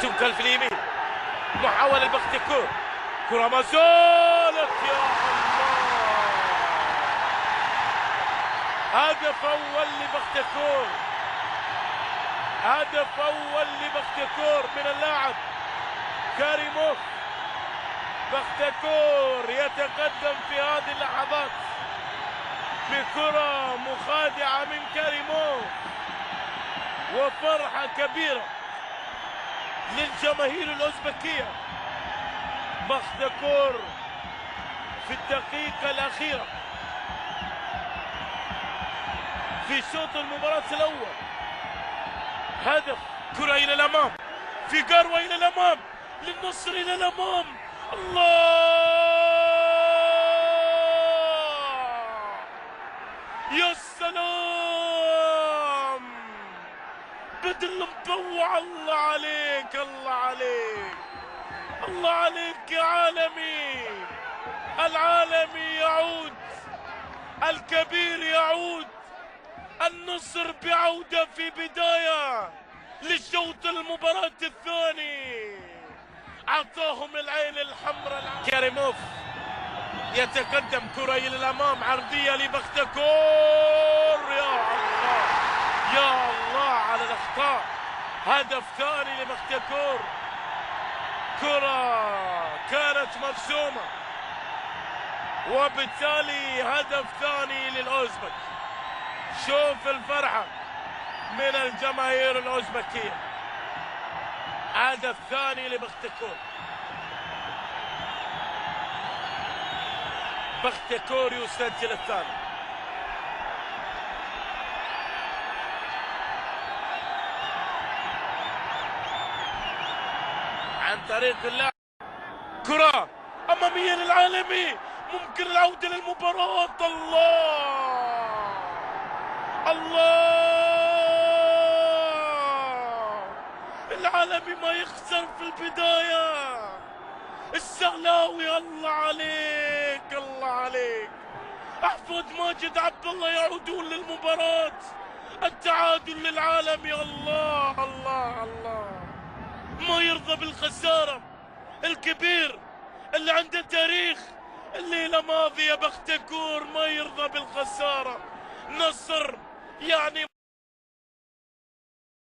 تنقل في اليمين، محاولة لبختكور، كرة ما زالت يا الله. هدف أول لبختكور، هدف أول لبختكور من اللاعب كاريموف. بختكور يتقدم في هذه اللحظات بكرة مخادعة من كاريموف، وفرحة كبيرة للجماهير الأوزبكية. بختكور في الدقيقة الأخيرة في شوط المباراة الأول، هدف، كرة إلى الأمام، في قروة إلى الأمام، للنصر إلى الأمام، الله يا سلام، بدل مطوع. الله عليك، الله عليك، الله عليك يا عالمي. العالمي يعود، الكبير يعود، النصر بعودة في بداية للشوط المباراة الثاني، أعطاهم العين الحمراء. كاريموف يتقدم، كرة إلى الأمام، عرضية لبختكور، يا الله يا الله على الأخطاء. هدف ثاني لبختكور، كرة كانت مرسومة، وبالتالي هدف ثاني للأوزبك. شوف الفرحة من الجماهير الأوزبكية، هدف ثاني لبختكور. بختكور يسجل الثاني. عن طريق اللاعب، كرة أمامية للعالمي، ممكن العودة للمباراة. الله الله، العالمي ما يخسر في البداية. السهلاوي، الله عليك، الله عليك. احفظ ماجد عبد الله يعودون للمباراة، التعادل للعالمي. الله الله الله، ما يرضى بالخسارة. الكبير اللي عنده تاريخ، اللي له ماضي يا بختكور، ما يرضى بالخسارة. نصر يعني